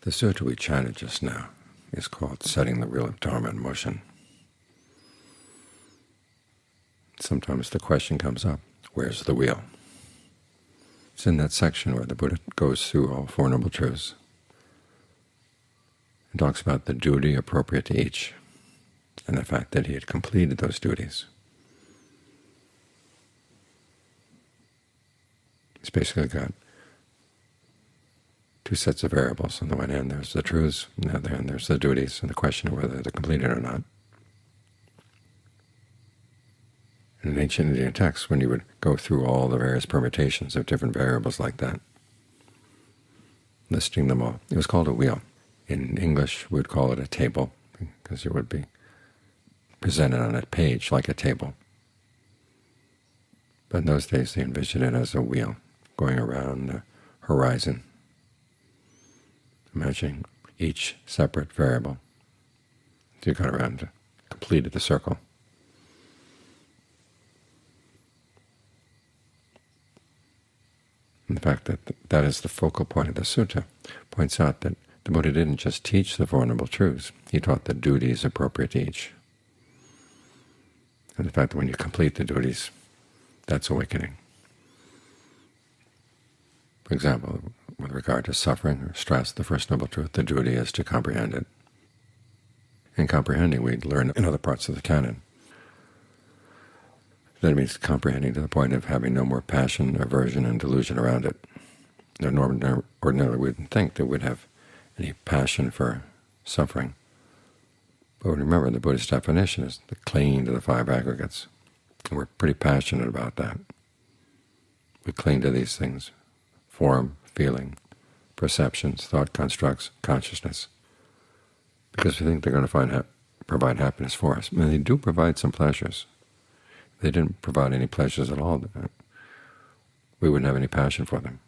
The sutta we chanted just now is called Setting the Wheel of Dharma in Motion. Sometimes the question comes up, where's the wheel? It's in that section where the Buddha goes through all Four Noble Truths and talks about the duty appropriate to each, and the fact that he had completed those duties. It's basically got two sets of variables. On the one hand, there's the truths, on the other hand, there's the duties, and the question of whether they're completed or not. In ancient Indian texts, when you would go through all the various permutations of different variables like that, listing them all, it was called a wheel. In English, we would call it a table, because it would be presented on a page like a table. But in those days, they envisioned it as a wheel going around the horizon, imagining each separate variable. So you got around to completed the circle. And the fact that that is the focal point of the sutta points out that the Buddha didn't just teach the Four Noble Truths, he taught the duties appropriate to each. And the fact that when you complete the duties, that's awakening. For example, with regard to suffering or stress, the First Noble Truth, the duty is to comprehend it. In comprehending, we learn in other parts of the canon that it means comprehending to the point of having no more passion, aversion, and delusion around it. Ordinarily, we wouldn't think that we'd have any passion for suffering. But remember, the Buddhist definition is the clinging to the five aggregates. And we're pretty passionate about that. We cling to these things: form, feeling, perceptions, thought constructs, consciousness, because we think they're going to provide happiness for us. And they do provide some pleasures. If they didn't provide any pleasures at all, we wouldn't have any passion for them.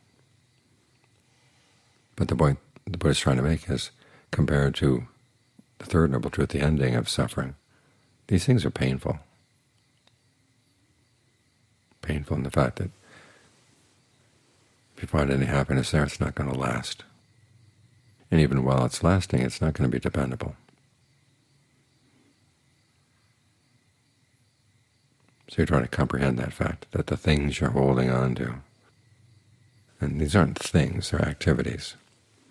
But the point the Buddha is trying to make is, compared to the Third Noble Truth, the ending of suffering, these things are painful. Painful in the fact that if you find any happiness there, it's not going to last. And even while it's lasting, it's not going to be dependable. So you're trying to comprehend that fact, that the things you're holding on to, and these aren't things, they're activities.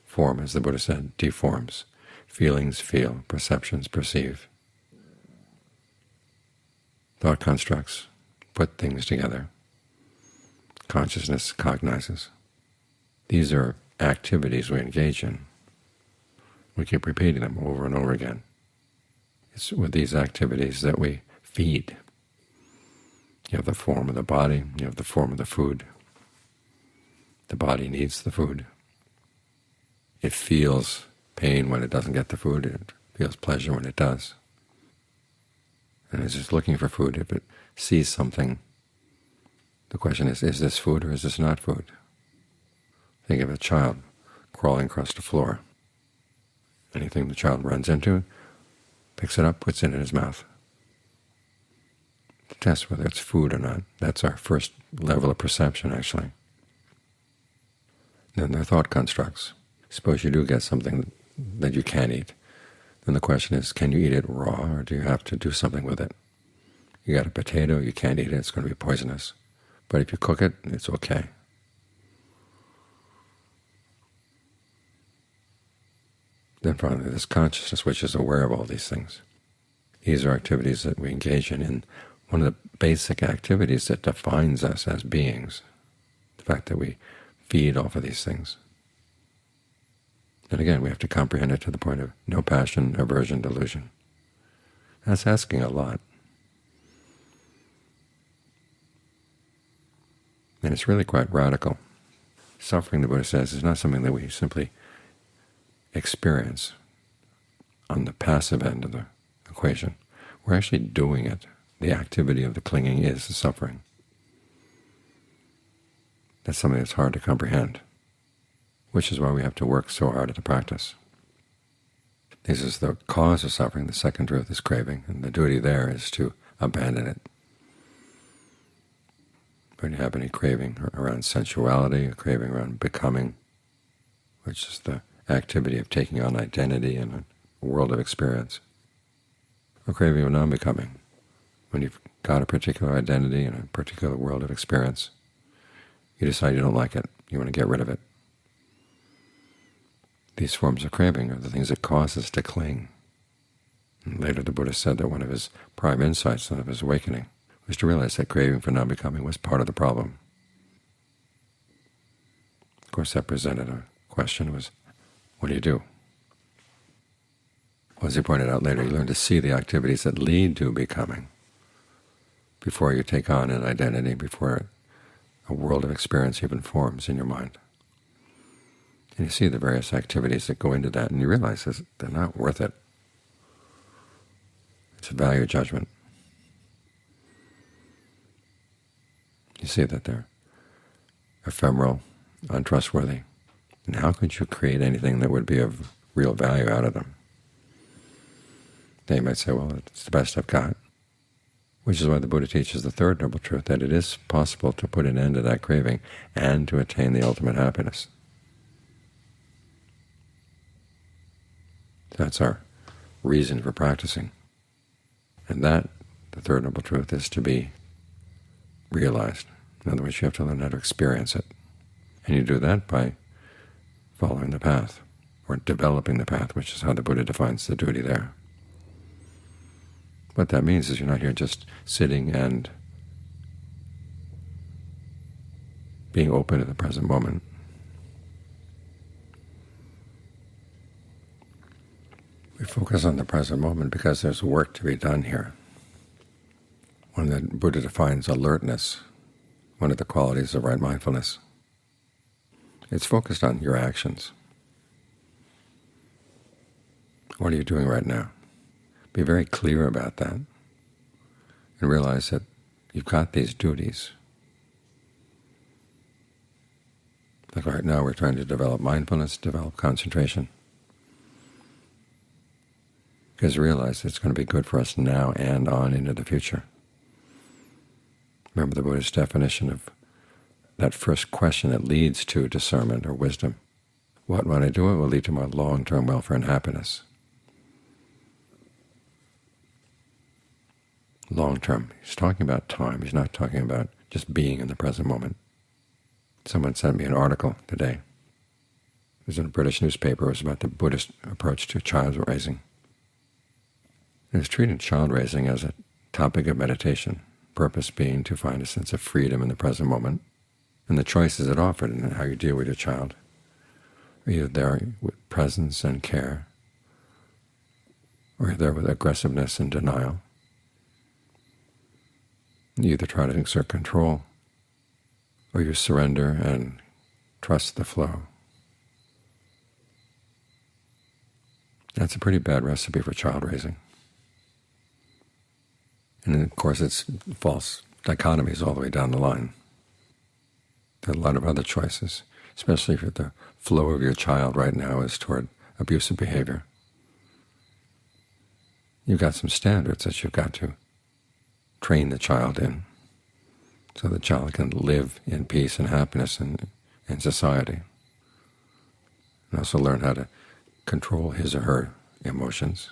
Form, as the Buddha said, deforms. Feelings feel, perceptions perceive. Thought constructs put things together. Consciousness cognizes. These are activities we engage in. We keep repeating them over and over again. It's with these activities that we feed. You have the form of the body, you have the form of the food. The body needs the food. It feels pain when it doesn't get the food. It feels pleasure when it does. And it's just looking for food. If it sees something, the question is this food or is this not food? Think of a child crawling across the floor. Anything the child runs into, picks it up, puts it in his mouth. To test whether it's food or not. That's our first level of perception, actually. Then there are thought constructs. Suppose you do get something that you can't eat. Then the question is, can you eat it raw, or do you have to do something with it? You got a potato, you can't eat it, it's going to be poisonous. But if you cook it, it's okay. Then finally, this consciousness, which is aware of all these things. These are activities that we engage in one of the basic activities that defines us as beings, the fact that we feed off of these things. And again, we have to comprehend it to the point of no passion, aversion, delusion. That's asking a lot. And it's really quite radical. Suffering, the Buddha says, is not something that we simply experience on the passive end of the equation. We're actually doing it. The activity of the clinging is the suffering. That's something that's hard to comprehend, which is why we have to work so hard at the practice. This is the cause of suffering. The second truth is craving, and the duty there is to abandon it. When you have any craving around sensuality, a craving around becoming, which is the activity of taking on identity in a world of experience, or craving of non-becoming, when you've got a particular identity in a particular world of experience, you decide you don't like it, you want to get rid of it. These forms of craving are the things that cause us to cling. And later the Buddha said that one of his prime insights of his awakening was to realize that craving for non-becoming was part of the problem. Of course, that presented a question was, what do you do? Well, as he pointed out later, you learn to see the activities that lead to becoming before you take on an identity, before a world of experience even forms in your mind. And you see the various activities that go into that, and you realize that they're not worth it. It's a value judgment. You see that they're ephemeral, untrustworthy, and how could you create anything that would be of real value out of them? Now you might say, well, it's the best I've got, which is why the Buddha teaches the third noble truth, that it is possible to put an end to that craving and to attain the ultimate happiness. That's our reason for practicing. And that, the third noble truth, is to be realized. In other words, you have to learn how to experience it. And you do that by following the path, or developing the path, which is how the Buddha defines the duty there. What that means is you're not here just sitting and being open to the present moment. We focus on the present moment because there's work to be done here. When the Buddha defines alertness, one of the qualities of right mindfulness, it's focused on your actions. What are you doing right now? Be very clear about that and realize that you've got these duties. Like right now we're trying to develop mindfulness, develop concentration, because realize it's going to be good for us now and on into the future. Remember the Buddha's definition of that first question that leads to discernment or wisdom. What, when I do it, will lead to my long-term welfare and happiness. Long-term. He's talking about time. He's not talking about just being in the present moment. Someone sent me an article today. It was in a British newspaper. It was about the Buddhist approach to child raising. It was treating child raising as a topic of meditation, purpose being to find a sense of freedom in the present moment, and the choices it offered in how you deal with your child. Either there with presence and care, or you're there with aggressiveness and denial. You either try to exert control, or you surrender and trust the flow. That's a pretty bad recipe for child raising. And of course it's false dichotomies all the way down the line. There are a lot of other choices, especially if the flow of your child right now is toward abusive behavior. You've got some standards that you've got to train the child in, so the child can live in peace and happiness in society, and also learn how to control his or her emotions,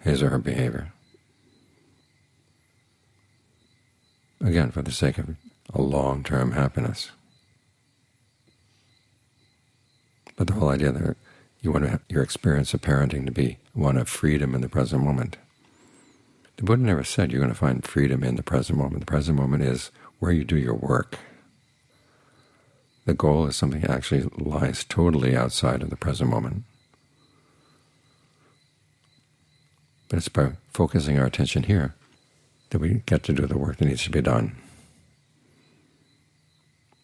his or her behavior. Again, for the sake of a long-term happiness. But the whole idea that you want to have your experience of parenting to be one of freedom in the present moment. The Buddha never said you're going to find freedom in the present moment. The present moment is where you do your work. The goal is something that actually lies totally outside of the present moment. But it's by focusing our attention here that we get to do the work that needs to be done.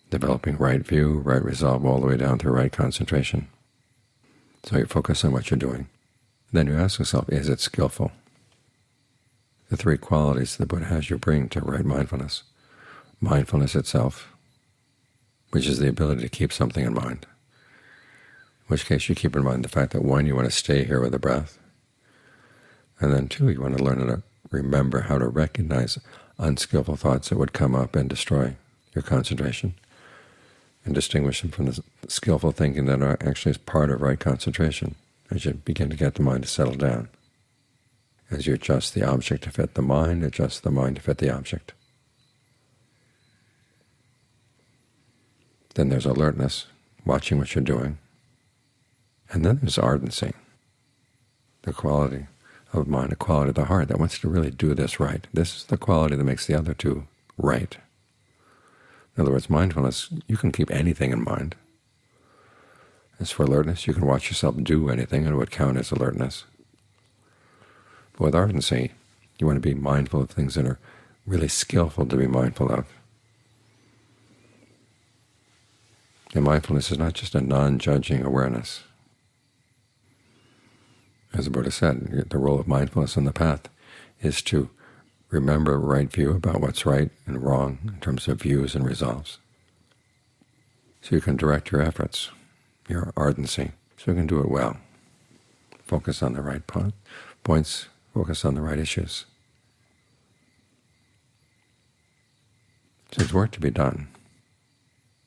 Developing right view, right resolve, all the way down to right concentration. So you focus on what you're doing. Then you ask yourself, is it skillful? The three qualities the Buddha has you bring to right mindfulness. Mindfulness itself, which is the ability to keep something in mind. In which case you keep in mind the fact that, one, you want to stay here with the breath, and then two, you want to learn how to remember how to recognize unskillful thoughts that would come up and destroy your concentration. and distinguish them from the skillful thinking that are actually is part of right concentration as you begin to get the mind to settle down. As you adjust the object to fit the mind, adjust the mind to fit the object. Then there's alertness, watching what you're doing. And then there's ardency, the quality of mind, the quality of the heart that wants to really do this right. This is the quality that makes the other two right. In other words, mindfulness, you can keep anything in mind. As for alertness, you can watch yourself do anything, and it would count as alertness. But with ardency, you want to be mindful of things that are really skillful to be mindful of. And mindfulness is not just a non-judging awareness. As the Buddha said, the role of mindfulness on the path is to remember a right view about what's right and wrong in terms of views and resolves. So you can direct your efforts, your ardency, so you can do it well. Focus on the right points, focus on the right issues. So there's work to be done.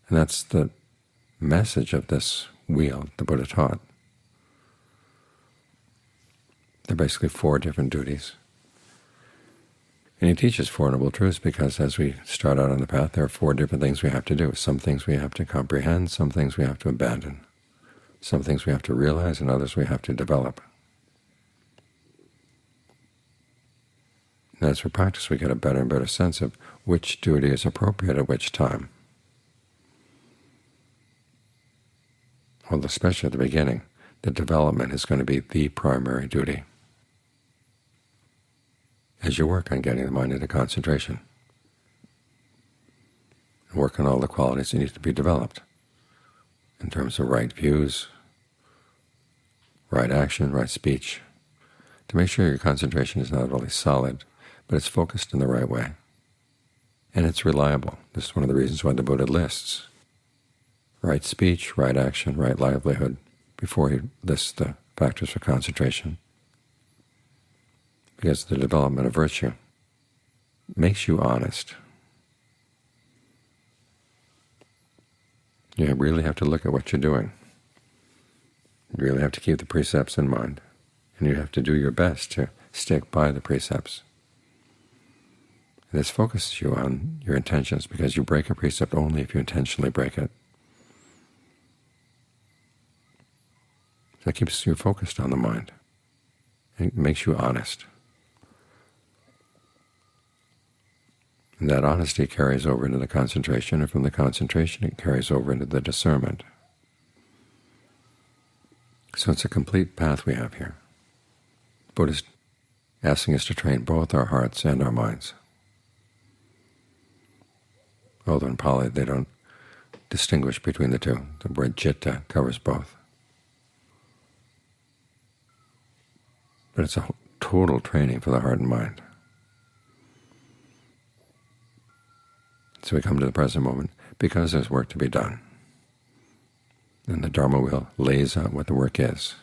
And that's the message of this wheel the Buddha taught. There are basically 4 different duties. And he teaches 4 noble truths because as we start out on the path, there are 4 different things we have to do. Some things we have to comprehend, some things we have to abandon, some things we have to realize, and others we have to develop. And as we practice, we get a better and better sense of which duty is appropriate at which time. Well, especially at the beginning, the development is going to be the primary duty as you work on getting the mind into concentration, and work on all the qualities that need to be developed in terms of right views, right action, right speech, to make sure your concentration is not only solid, but it's focused in the right way, and it's reliable. This is one of the reasons why the Buddha lists right speech, right action, right livelihood before he lists the factors for concentration, because the development of virtue makes you honest. You really have to look at what you're doing. You really have to keep the precepts in mind, and you have to do your best to stick by the precepts. This focuses you on your intentions, because you break a precept only if you intentionally break it. That keeps you focused on the mind. It makes you honest. And that honesty carries over into the concentration, and from the concentration it carries over into the discernment. So it's a complete path we have here. The Buddha is asking us to train both our hearts and our minds. Although in Pali they don't distinguish between the two. The word citta covers both. But it's a total training for the heart and mind. So we come to the present moment because there's work to be done. And the Dharma wheel lays out what the work is.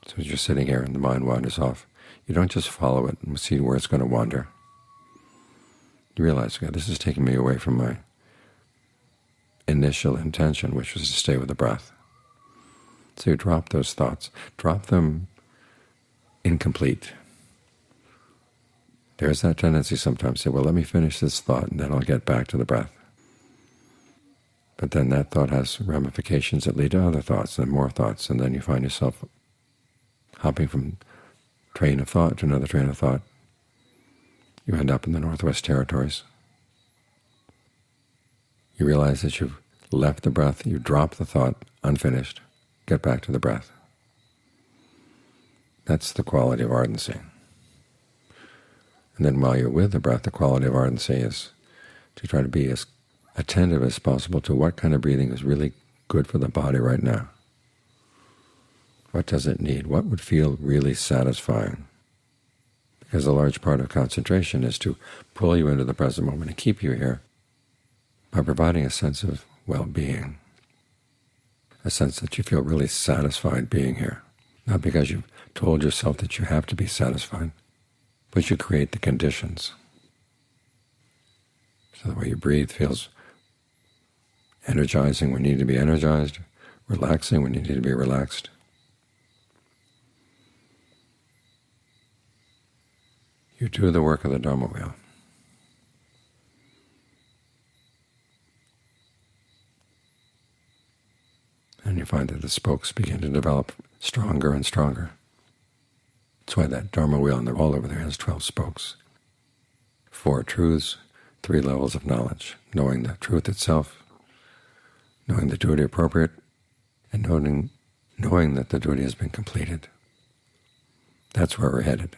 So as you're sitting here and the mind wanders off, you don't just follow it and see where it's going to wander. You realize, okay, this is taking me away from my initial intention, which was to stay with the breath. So you drop those thoughts. Drop them incomplete. There's that tendency sometimes to say, well, let me finish this thought and then I'll get back to the breath. But then that thought has ramifications that lead to other thoughts and more thoughts, and then you find yourself hopping from train of thought to another train of thought. You end up in the Northwest Territories. You realize that you've left the breath, you drop the thought unfinished, get back to the breath. That's the quality of ardency. And then while you're with the breath, the quality of ardency is to try to be as attentive as possible to what kind of breathing is really good for the body right now. What does it need? What would feel really satisfying? Because a large part of concentration is to pull you into the present moment and keep you here by providing a sense of well-being, a sense that you feel really satisfied being here, not because you've told yourself that you have to be satisfied, but you create the conditions. So the way you breathe feels energizing when you need to be energized, relaxing when you need to be relaxed. You do the work of the Dhamma wheel. And you find that the spokes begin to develop stronger and stronger. That's why that Dharma wheel on the wall over there has 12 spokes. 4 truths, 3 levels of knowledge: knowing the truth itself, knowing the duty appropriate, and knowing that the duty has been completed. That's where we're headed.